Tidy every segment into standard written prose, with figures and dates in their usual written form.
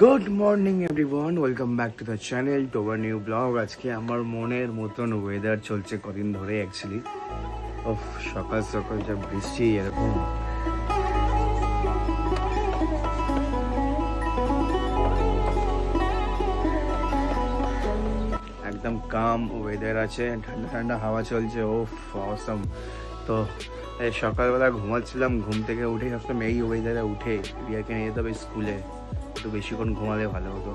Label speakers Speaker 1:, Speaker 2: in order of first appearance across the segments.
Speaker 1: Good morning everyone, welcome back to the channel to our new blog. আজকে আমার মনের মতন ওয়েদার চলছে কদিন ধরে অ্যাকচুয়ালি। ওফ, সকাল সকাল যা বৃষ্টি, এরকম একদম কাম ওয়েদার আছে, ঠান্ডা ঠান্ডা হাওয়া চলছে। ওফ, অসম। তো সকালবেলা ঘুমাচ্ছিলাম, ঘুম থেকে উঠে ভাবতাম এই ওয়েদারে উঠে রিয়াকে নিয়ে যেতে হবে স্কুলে, একটু বেশিক্ষণ ঘুমালে ভালো হতো।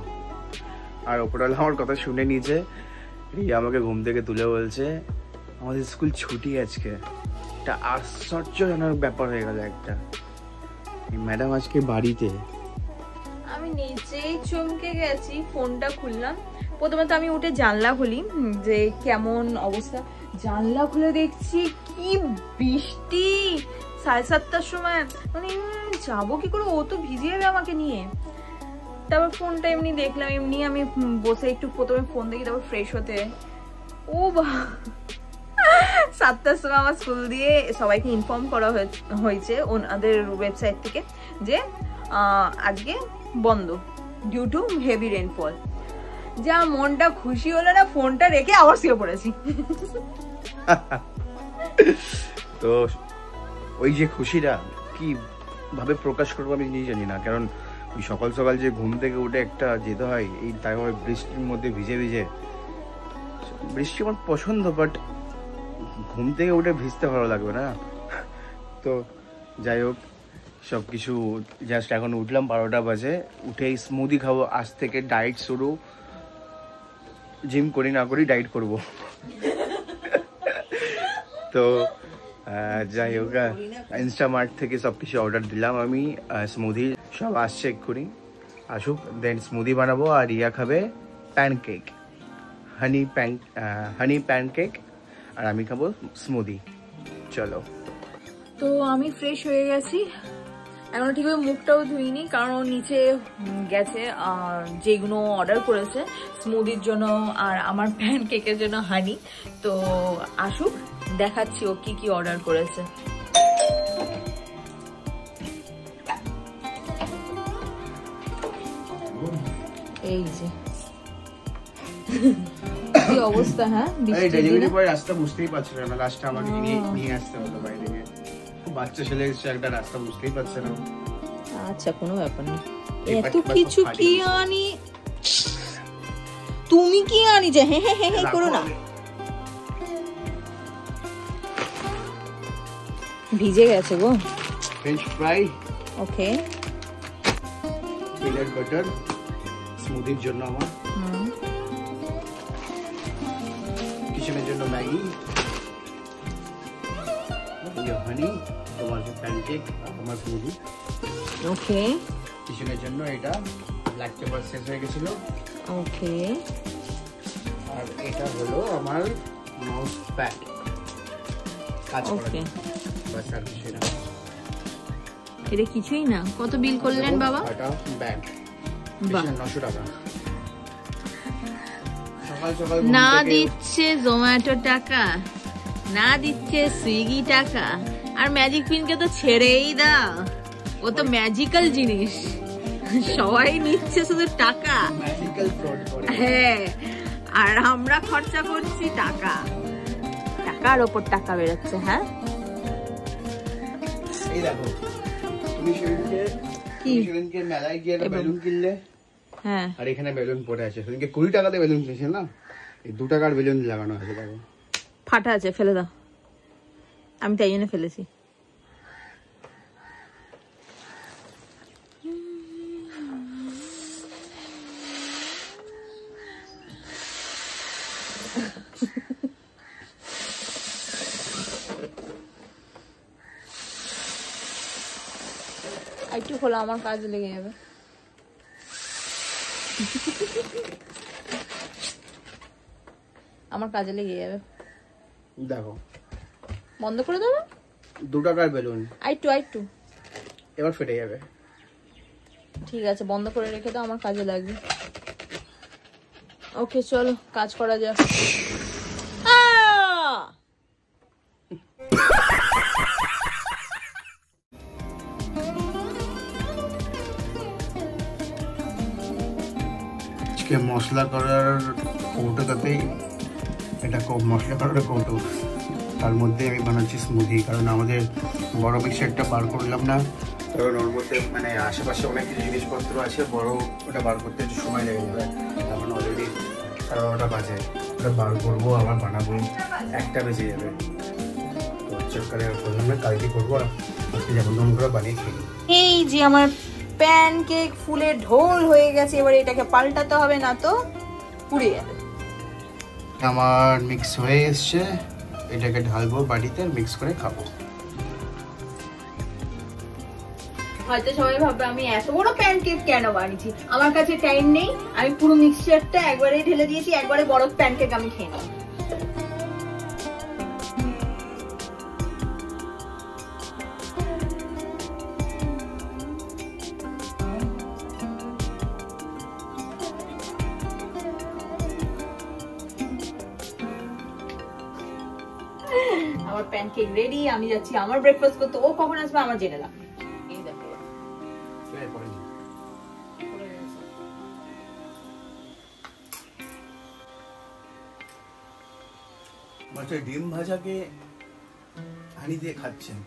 Speaker 1: আর ওপরওয়ালা আমার কথা শুনে নিয়েছে, রিয়া আমাকে ঘুম থেকে তুলে বলছে আমাদের স্কুল ছুটি আজকে। একটা আশ্চর্যজনক ব্যাপার হয়ে গেল একটা, ম্যাডাম আজকে বাড়িতে।
Speaker 2: আমি নিজেই চমকে গেছি, ফোনটা খুললাম। প্রথমে তো আমি উঠে জানলা খুলি যে কেমন অবস্থা, জানলা খুলে দেখছি কি বৃষ্টি 7:30টার সময়। মানে যাবো কি করে, ও তো ভিজিয়ে যাবে আমাকে নিয়ে। তারপর ফোনটা এমনি দেখলাম, এমনি আমি বসে একটু প্রথমে ফোন দেখি, তারপর ফ্রেশ হতে। ও বা 7টার সময় আমার স্কুল দিয়ে সবাইকে ইনফর্ম করা হয়েছে ওনাদের ওয়েবসাইট থেকে যে আজকে বন্ধ ডিউ টু হেভি রেনফল। যা মনটা খুশি হলো না, ফোনটা রেখে আবার শুয়ে পড়েছি।
Speaker 1: তো ওই যে খুশিটা কি ভাবে প্রকাশ করবো আমি নিজে জানি না, কারণ ওই সকাল সকাল যে ঘুম থেকে উঠে একটা যেতে হয় এই তারপরে বৃষ্টির মধ্যে ভিজে ভিজে। বৃষ্টি আমার পছন্দ, বাট ঘুম থেকে উঠে ভিজতে ভালো লাগবে না। তো যাই হোক, সব কিছু জাস্ট এখন উঠলাম, 12টা বাজে। উঠেই স্মুদি খাবো, আজ থেকে ডায়েট শুরু। জিম করি না করি ডায়েট করবো। তো যাই হোক, ইনস্টামার্ট থেকে সব কিছু অর্ডার দিলাম আমি। স্মুদি সব আসছে, এক্ষুনি আসুক, দেন স্মুদি বানাবো। আর রিয়া খাবে প্যানকেক, হানি প্যানকেক, আর আমি খাবো স্মুদি। চলো।
Speaker 2: তো আমি ফ্রেশ হয়ে গেছি, এখনো ঠিকভাবে মুখটাও ধুইনি, কারণ ও নিচে গেছে আর যেগুলো অর্ডার করেছে স্মুদির জন্য আর আমার প্যানকেকের জন্য হানি। তো আসুক, দেখাচ্ছি ও কি কি অর্ডার করেছে। এই যে কি অবস্থা। হ্যাঁ,
Speaker 1: ডেলিভারি বয় রাস্তা বুঝতেই পারছিল না, লাস্টে আমাকে নিয়ে আসতে হলো বাইরে থেকে। বাচ্চা ছেলে এসে একটা রাস্তা বুঝতেই পারছে না।
Speaker 2: আচ্ছা, কোনো ব্যাপার নেই। এত কিছু কি আনি, তুমি কি আনি যে হ্যাঁ হ্যাঁ হ্যাঁ করো না। ভিজে গেছে গো।
Speaker 1: ফ্রেঞ্চ ফ্রাই,
Speaker 2: ওকে,
Speaker 1: পিনাট বাটার স্মুদির জন্য আমার, কিচেনের জন্য ম্যাগি, হানি, তোমার প্যানকেক, আমার স্মুদি।
Speaker 2: ওকে,
Speaker 1: কিচেনের জন্য এটা ব্ল্যাক পেপার শেষ হয়ে গেছিল।
Speaker 2: ওকে,
Speaker 1: আর এটা হলো আমার মাউস প্যাড, কাজ করে। বাস আর কিছু না,
Speaker 2: এটা কিছুই না। কত বিল করলেন বাবা?
Speaker 1: এটা ব্যাগ 900 টাকা। সকাল সকাল
Speaker 2: না দিচ্ছে জোম্যাটো টাকা, না দিচ্ছে সুইগি টাকা, আর ম্যাজিক পিনকে তো ছেড়েই দাও, ও তো ম্যাজিক্যাল জিনিস, সবাই নিচ্ছে শুধু টাকা।
Speaker 1: ম্যাজিক্যাল ফ্রড করে।
Speaker 2: হ্যাঁ, আর আমরা খরচা করছি টাকা, টাকার ওপর টাকা বেরোচ্ছে। হ্যাঁ,
Speaker 1: এই দেখো, তুমি সেদিনকে মেলায় গিয়ে বেলুন কিনলে,
Speaker 2: হ্যাঁ,
Speaker 1: আর এখানে বেলুন পড়ে আছে। সেদিনকে 20 টাকাতে বেলুন কিনেছে না, এই 2 টাকার বেলুন লাগানো আছে। দেখো,
Speaker 2: ফাটা আছে, ফেলে দাও। আমি তাই জন্য ফেলেছি। একটু খোলা, আমার কাজে লেগে যাবে। আমার কাজে লেগে যাবে।
Speaker 1: দেখো,
Speaker 2: বন্ধ করে দেবো।
Speaker 1: 2 টাকার বেলুন,
Speaker 2: আইটু
Speaker 1: এবার ফেটে যাবে।
Speaker 2: ঠিক আছে, বন্ধ করে রেখে দাও, আমার কাজে লাগবে। ওকে, চলো কাজ করা যাক।
Speaker 1: আজকে মশলা করার কৌটোটাতেই এটা মশলা করার কৌটো, তার মধ্যে আমি বানাচ্ছি স্মুদি। কারণ আমাদের বড় মিক্সারটা বার করলাম না, কারণ ওর মধ্যে মানে আশেপাশে অনেক কিছু জিনিসপত্র আছে, বড় ওটা বার করতে একটু সময় লেগে যাবে। তখন অলরেডি 11টা বাজে, ওটা বার করবো আবার বানাবো 1টা বেজে যাবে। তো চক্করে প্রথমে কালকে করবো, আর আজকে যেমন তেমন করে বানিয়ে খেলি।
Speaker 2: এই যে আমার প্যানকেক ফুলে ঢোল হয়ে গেছে, এবার এটাকে পাল্টাতে হবে, না তো পুড়ে যাবে।
Speaker 1: আমার মিক্স হয়ে এসছে, এটাকে ঢালবো বাটিতে, মিক্স করে খাবো।
Speaker 2: হয়তো সবাই ভাববে আমি এত বড় প্যানকেক কেন বানিয়েছি, আমার কাছে টাইম নেই, আমি পুরো মিক্সচারটা একবারে ঢেলে দিয়েছি, একবারে বড় প্যানকেক আমি খেয়ে নেব। আমার প্যানকেক রেডি, আমি যাচ্ছি আমার ব্রেকফাস্ট করতে। ও কখন আসবে আমার জেনে না। এই দেখো
Speaker 1: ডিম ভাজাকে হানি দিয়ে খাচ্ছেন,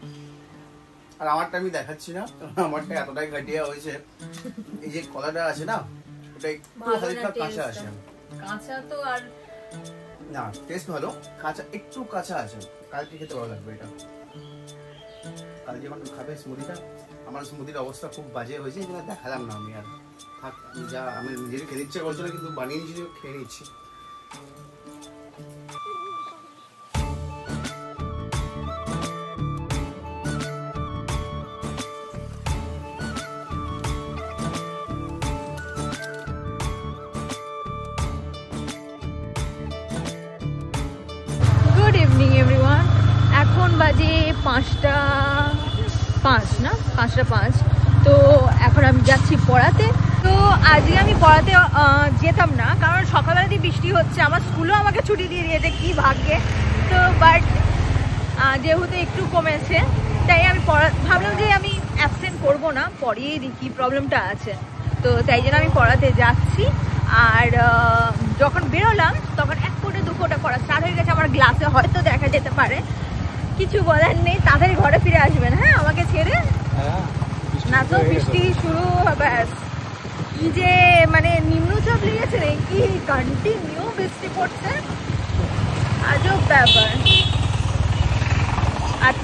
Speaker 1: আর আমারটা আমি দেখাচ্ছি না, আমারটা এতটাই ঘাটিয়া হয়েছে। এই যে কলাটা আছে না, ওটা একটু হালকা কাঁচা আছে।
Speaker 2: কাঁচা তো আর
Speaker 1: না, টেস্ট ভালো, কাঁচা একটু কাঁচা আছে। কালকে খেতে ভালো লাগবে এটা। কাল যখন খাবে স্মুদিটা, আমার স্মুদির অবস্থা খুব বাজে হয়েছে, এই জন্য দেখালাম না আমি। আর থাক, আমি নিজের খেতে ইচ্ছে করছিল, কিন্তু বানিয়ে নিচ্ছি, খেয়ে নিচ্ছি।
Speaker 2: Good evening everyone. এখন বাজে 5টা 5 না, 5টা 5। তো এখন আমি যাচ্ছি পড়াতে। তো আজকে আমি পড়াতে যেতাম না, কারণ সকালবেলা দিয়ে বৃষ্টি হচ্ছে, আমার স্কুলও আমাকে ছুটি দিয়ে দিয়েছে, কি ভাগ্যে। তো বাট যেহেতু একটু কমেছে, তাই আমি ভাবলাম যে আমি অ্যাবসেন্ট করবো না, পড়িয়েই দিই, কি প্রবলেমটা আছে। তো তাই জন্য আমি পড়াতে যাচ্ছি। আর যখন বেরোলাম তখন 1 ফুটে 2 ফুটে পড়া স্টার্ট হয়ে গেছে আমার গ্লাসে, হয়তো দেখা যেতে পারে, কিছু বলার নেই। তাড়াতাড়ি ঘরে ফিরে আসবেন, হ্যাঁ, আমাকে ছেড়ে। না তো বৃষ্টি শুরু হবে, কি যে মানে নিম্নচাপ লেগেছে রে, কি কন্টিনিউ বৃষ্টি পড়ছে, আজব ব্যাপার। আর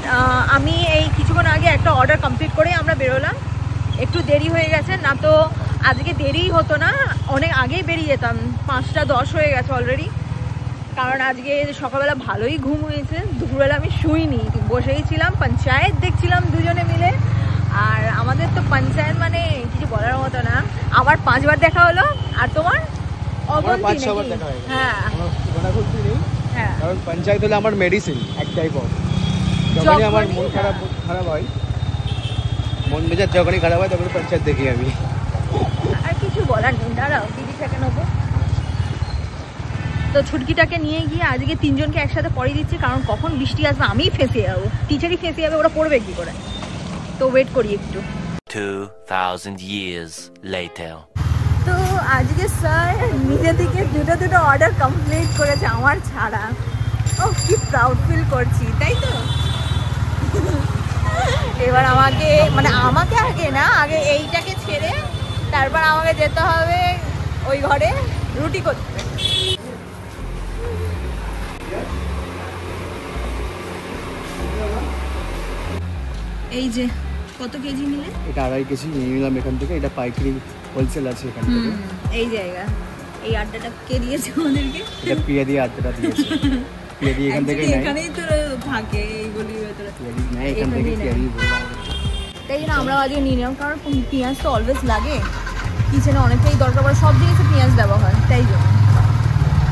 Speaker 2: আমি এই কিছুক্ষণ আগে একটা অর্ডার কমপ্লিট করে আমরা বেরোলাম, একটু দেরি হয়ে গেছে, না তো আজকে দেরিই হতো না, অনেক আগেই বেরিয়ে যেতাম। 5টা 10 হয়ে গেছে অলরেডি, কারণ আজকে সকালবেলা ভালোই ঘুম হয়েছে, দুপুরবেলা আমি শুইনি, বসেই ছিলাম, পঞ্চায়েত দেখছিলাম দুজনে মিলে। আর আমাদের তো পঞ্চায়েত মানে কিছু বলার মতো না। আবার 5 বার দেখা হলো, আর তোমার হ্যাঁ,
Speaker 3: কারণ পঞ্চায়েত হলো আমার মেডিসিন, এক টাইপ অফ। যখনই আমার মন খারাপ হয়, মন মেজাজ যখনই খারাপ হয়, তখন পঞ্চায়েত দেখি আমি।
Speaker 2: আর কিছু বলার নেই, দাঁড়াও দিদি থেকে নেবো। তো ছুটকিটাকে নিয়ে গিয়ে আজকে 3 জনকে একসাথে পড়িয়ে দিচ্ছি, কারণ কখন বৃষ্টি আসবে আমিই ফেঁসে যাবো, টিচারই ফেঁসে যাবে, ওরা পড়বে কি করে। তো ওয়েট করি একটু।
Speaker 4: 2000 years later.
Speaker 2: তো আজকে স্যার নিজে থেকে দুটো অর্ডার কমপ্লিট করেছে আমার ছাড়া। ও কি প্রাউড ফিল করছি, তাই তো। এবার আমাকে আগে না, আগে এইটাকে ছেড়ে তারপর আমাকে যেতে হবে ওই ঘরে রুটি করতে। এই যে কত কেজি নিলে?
Speaker 3: এটা 2.5 কেজি নিয়ে নিলাম এখান থেকে, এটা পাইকারি হোলসেল আছে এখান থেকে।
Speaker 2: এই জায়গা, এই আড্ডাটা কে দিয়েছে আমাদেরকে?
Speaker 3: এটা পিয়া দিয়ে আড্ডাটা দিয়েছে। পিয়া দিয়ে এখান থেকে নেয়,
Speaker 2: এখানেই তো থাকে এইগুলির ভেতরে,
Speaker 3: পিয়া দিয়ে নেয় এখান থেকে, পিয়া দিয়ে বললাম।
Speaker 2: তাই জন্য আমরা আজকে নিয়ে নিলাম, কারণ পেঁয়াজ তো অলওয়েজ লাগে কিচেনে, অনেকটাই দরকার পড়ে, সব জিনিসে পেঁয়াজ দেওয়া হয়, তাই জন্য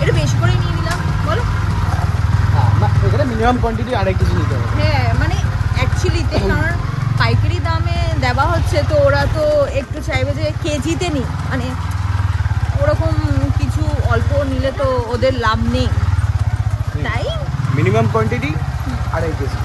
Speaker 2: এটা বেশি করেই নিয়ে নিলাম। বলো,
Speaker 3: হ্যাঁ, না এখানে মিনিমাম কোয়ান্টিটি 2.5 কেজি নিতে হবে।
Speaker 2: হ্যাঁ মানে অ্যাকচুয়ালিতে, কারণ পাইকারি দামে দেওয়া হচ্ছে, তো ওরা তো একটু চাইবে যে কেজিতে নি, মানে ওরকম কিছু অল্প নিলে তো ওদের লাভ নেই, তাই
Speaker 3: মিনিমাম কোয়ান্টিটি 2.5 কেজি।